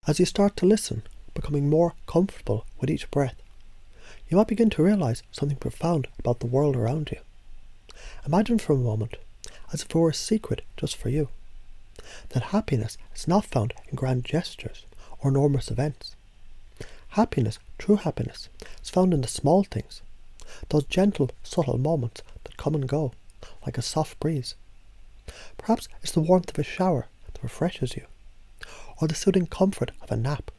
As you start to listen, becoming more comfortable with each breath, you might begin to realize something profound about the world around you. Imagine for a moment, as if it were a secret just for you, that happiness is not found in grand gestures or enormous events. Happiness, true happiness, is found in the small things, those gentle, subtle moments that come and go, like a soft breeze. Perhaps it's the warmth of a shower that refreshes you, or the soothing comfort of a nap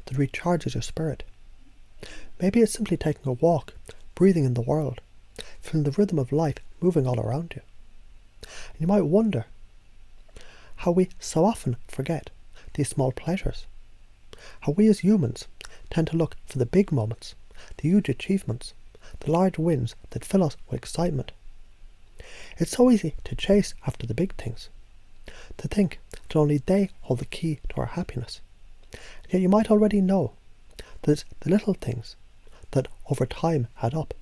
that recharges your spirit. Maybe it's simply taking a walk, breathing in the world, feeling the rhythm of life moving all around you. And you might wonder how we so often forget these small pleasures, how we as humans tend to look for the big moments, the huge achievements, the large wins that fill us with excitement. It's so easy to chase after the big things, to think that only they hold the key to our happiness. And yet you might already know that it's the little things that over time add up,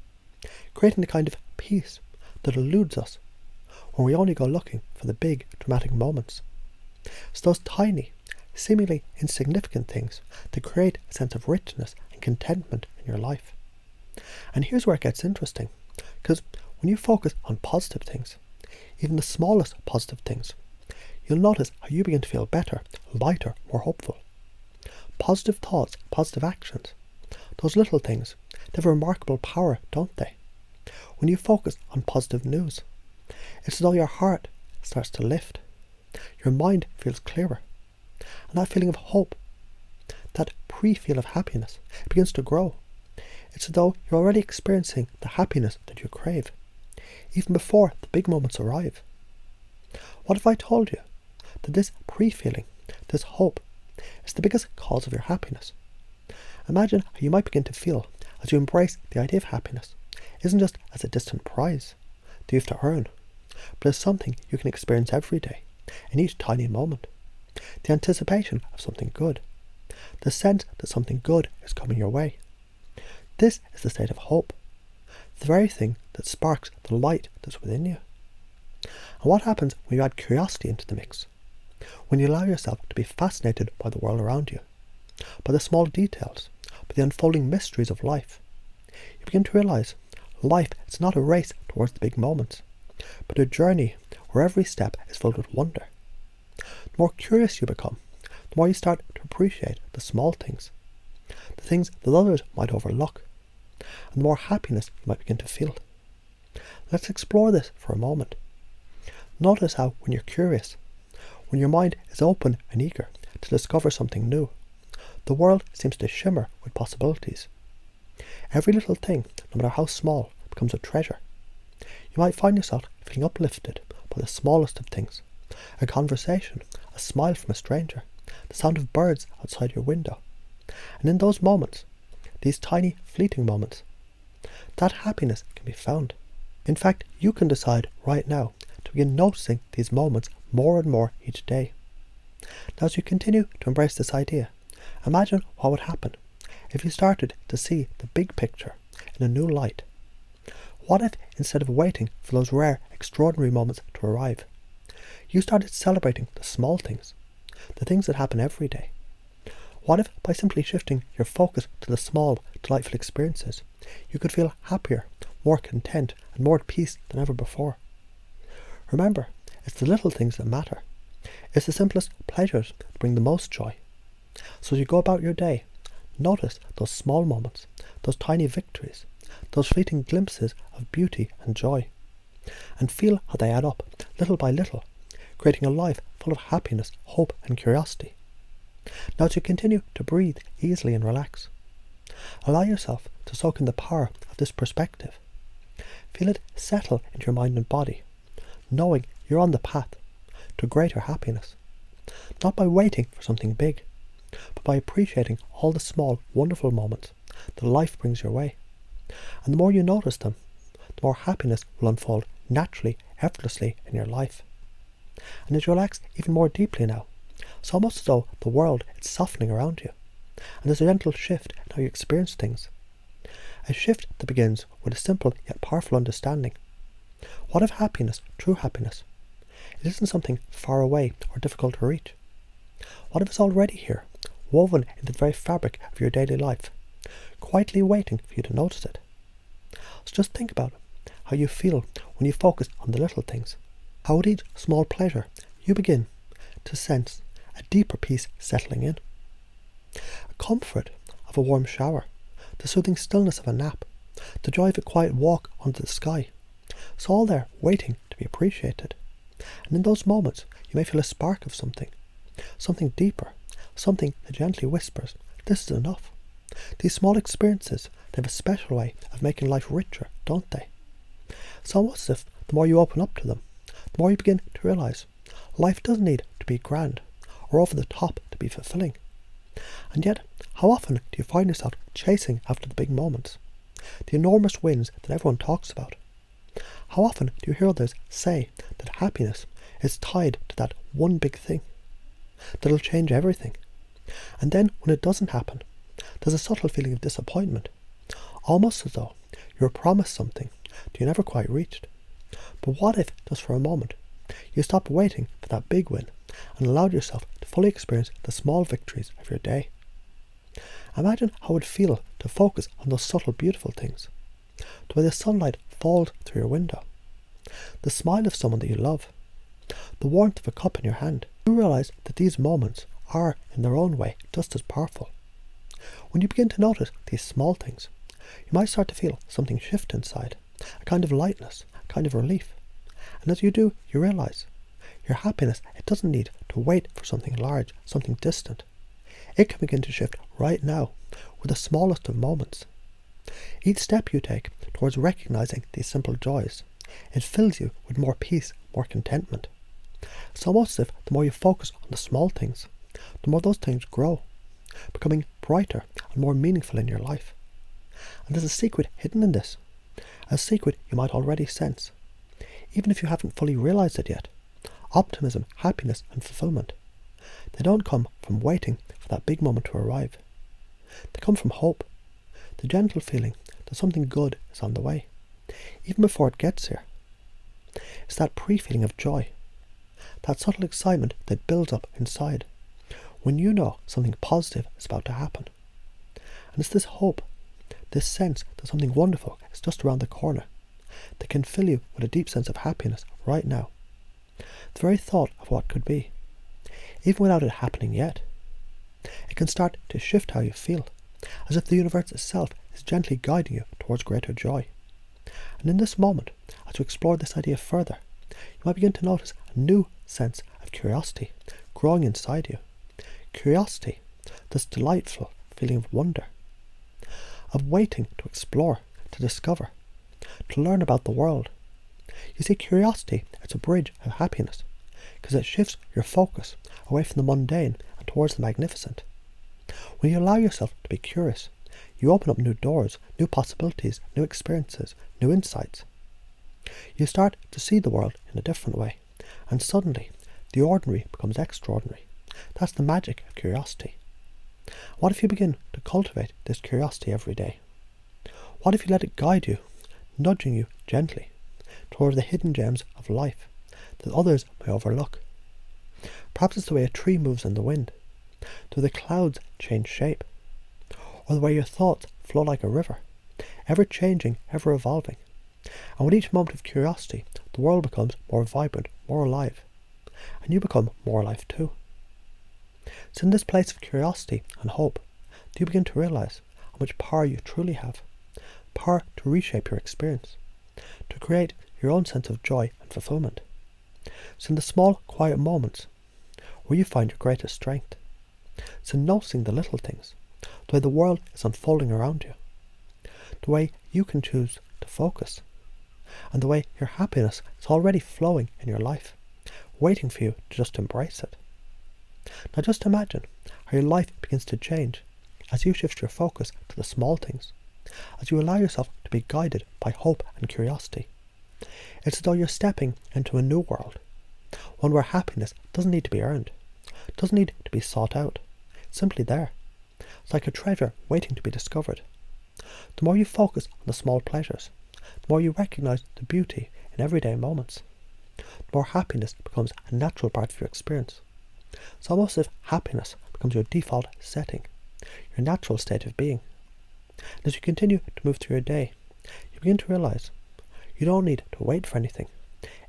creating the kind of peace that eludes us when we only go looking for the big dramatic moments. It's those tiny, seemingly insignificant things that create a sense of richness and contentment in your life. And here's where it gets interesting, because when you focus on positive things, even the smallest positive things, you'll notice how you begin to feel better, lighter, more hopeful. Positive thoughts, positive actions, those little things, they have a remarkable power, don't they? When you focus on positive news, it's as though your heart starts to lift, your mind feels clearer, and that feeling of hope, that pre-feel of happiness, begins to grow. It's as though you're already experiencing the happiness that you crave, even before the big moments arrive. What if I told you that this pre-feeling, this hope, is the biggest cause of your happiness? Imagine how you might begin to feel as you embrace the idea of happiness isn't just as a distant prize that you have to earn, but as something you can experience every day, in each tiny moment. The anticipation of something good, the sense that something good is coming your way. This is the state of hope, the very thing that sparks the light that's within you. And what happens when you add curiosity into the mix? When you allow yourself to be fascinated by the world around you, by the small details, by the unfolding mysteries of life, you begin to realize life is not a race towards the big moments, but a journey where every step is filled with wonder. The more curious you become, the more you start to appreciate the small things, the things that others might overlook, and the more happiness you might begin to feel. Let's explore this for a moment. Notice how when you're curious, when your mind is open and eager to discover something new, the world seems to shimmer with possibilities. Every little thing, no matter how small, becomes a treasure. You might find yourself feeling uplifted by the smallest of things. A conversation, a smile from a stranger, the sound of birds outside your window. And in those moments, these tiny fleeting moments, that happiness can be found. In fact, you can decide right now to begin noticing these moments more and more each day. Now, as you continue to embrace this idea, imagine what would happen if you started to see the big picture in a new light. What if, instead of waiting for those rare, extraordinary moments to arrive, you started celebrating the small things, the things that happen every day? What if, by simply shifting your focus to the small, delightful experiences, you could feel happier, more content, and more at peace than ever before? Remember, it's the little things that matter. It's the simplest pleasures that bring the most joy. So as you go about your day, notice those small moments, those tiny victories, those fleeting glimpses of beauty and joy, and feel how they add up, little by little, creating a life full of happiness, hope, and curiosity. Now, as you continue to breathe easily and relax, allow yourself to soak in the power of this perspective. Feel it settle into your mind and body, knowing you're on the path to greater happiness, not by waiting for something big, but by appreciating all the small, wonderful moments that life brings your way. And the more you notice them, the more happiness will unfold naturally, effortlessly in your life. And as you relax even more deeply now, it's almost as though the world is softening around you, and there's a gentle shift in how you experience things. A shift that begins with a simple yet powerful understanding. What if happiness, true happiness, it isn't something far away or difficult to reach? What if it's already here, woven into the very fabric of your daily life, quietly waiting for you to notice it. So just think about how you feel when you focus on the little things. How with each small pleasure you begin to sense a deeper peace settling in. A comfort of a warm shower, the soothing stillness of a nap, the joy of a quiet walk under the sky. It's all there waiting to be appreciated. And in those moments you may feel a spark of something deeper, something that gently whispers, this is enough. These small experiences, they have a special way of making life richer, don't they? It's almost as if the more you open up to them, the more you begin to realise life doesn't need to be grand or over the top to be fulfilling. And yet, how often do you find yourself chasing after the big moments, the enormous wins that everyone talks about? How often do you hear others say that happiness is tied to that one big thing, that it'll change everything? And then when it doesn't happen, there's a subtle feeling of disappointment, almost as though you were promised something that you never quite reached. But what if, just for a moment, you stopped waiting for that big win and allowed yourself to fully experience the small victories of your day? Imagine how it would feel to focus on those subtle, beautiful things. The way the sunlight falls through your window, the smile of someone that you love, the warmth of a cup in your hand. You realise that these moments are, in their own way, just as powerful. When you begin to notice these small things, you might start to feel something shift inside, a kind of lightness, a kind of relief. And as you do, you realise your happiness, it doesn't need to wait for something large, something distant. It can begin to shift right now, with the smallest of moments. Each step you take towards recognising these simple joys, it fills you with more peace, more contentment. It's almost as if the more you focus on the small things, the more those things grow, becoming brighter and more meaningful in your life. And there's a secret hidden in this, a secret you might already sense, even if you haven't fully realised it yet. Optimism, happiness and fulfilment. They don't come from waiting for that big moment to arrive. They come from hope, the gentle feeling that something good is on the way, even before it gets here. It's that pre-feeling of joy, that subtle excitement that builds up inside when you know something positive is about to happen. And it's this hope, this sense that something wonderful is just around the corner, that can fill you with a deep sense of happiness right now. The very thought of what could be, even without it happening yet, it can start to shift how you feel, as if the universe itself is gently guiding you towards greater joy. And in this moment, as you explore this idea further, you might begin to notice a new sense of curiosity growing inside you. Curiosity, this delightful feeling of wonder, of waiting to explore, to discover, to learn about the world. You see, curiosity, it's a bridge of happiness, because it shifts your focus away from the mundane and towards the magnificent. When you allow yourself to be curious, you open up new doors, new possibilities, new experiences, new insights. You start to see the world in a different way, and suddenly the ordinary becomes extraordinary. That's the magic of curiosity. What if you begin to cultivate this curiosity every day? What if you let it guide you, nudging you gently towards the hidden gems of life that others may overlook? Perhaps it's the way a tree moves in the wind, the way the clouds change shape, or the way your thoughts flow like a river, ever changing, ever evolving. And with each moment of curiosity, the world becomes more vibrant, more alive, and you become more alive too. It's in this place of curiosity and hope that you begin to realise how much power you truly have, power to reshape your experience, to create your own sense of joy and fulfilment. It's in the small, quiet moments where you find your greatest strength. It's in noticing the little things, the way the world is unfolding around you, the way you can choose to focus, and the way your happiness is already flowing in your life, waiting for you to just embrace it. Now just imagine how your life begins to change as you shift your focus to the small things, as you allow yourself to be guided by hope and curiosity. It's as though you're stepping into a new world, one where happiness doesn't need to be earned, doesn't need to be sought out. It's simply there. It's like a treasure waiting to be discovered. The more you focus on the small pleasures, the more you recognise the beauty in everyday moments, the more happiness becomes a natural part of your experience. It's almost as if happiness becomes your default setting, your natural state of being. And as you continue to move through your day, you begin to realize you don't need to wait for anything.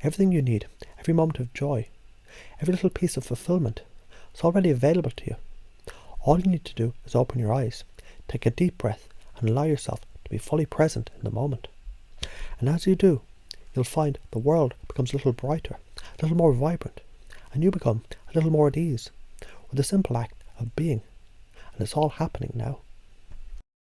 Everything you need, every moment of joy, every little piece of fulfillment, is already available to you. All you need to do is open your eyes, take a deep breath, and allow yourself to be fully present in the moment. And as you do, you'll find the world becomes a little brighter, a little more vibrant, and you become a little more at ease with the simple act of being. And it's all happening now.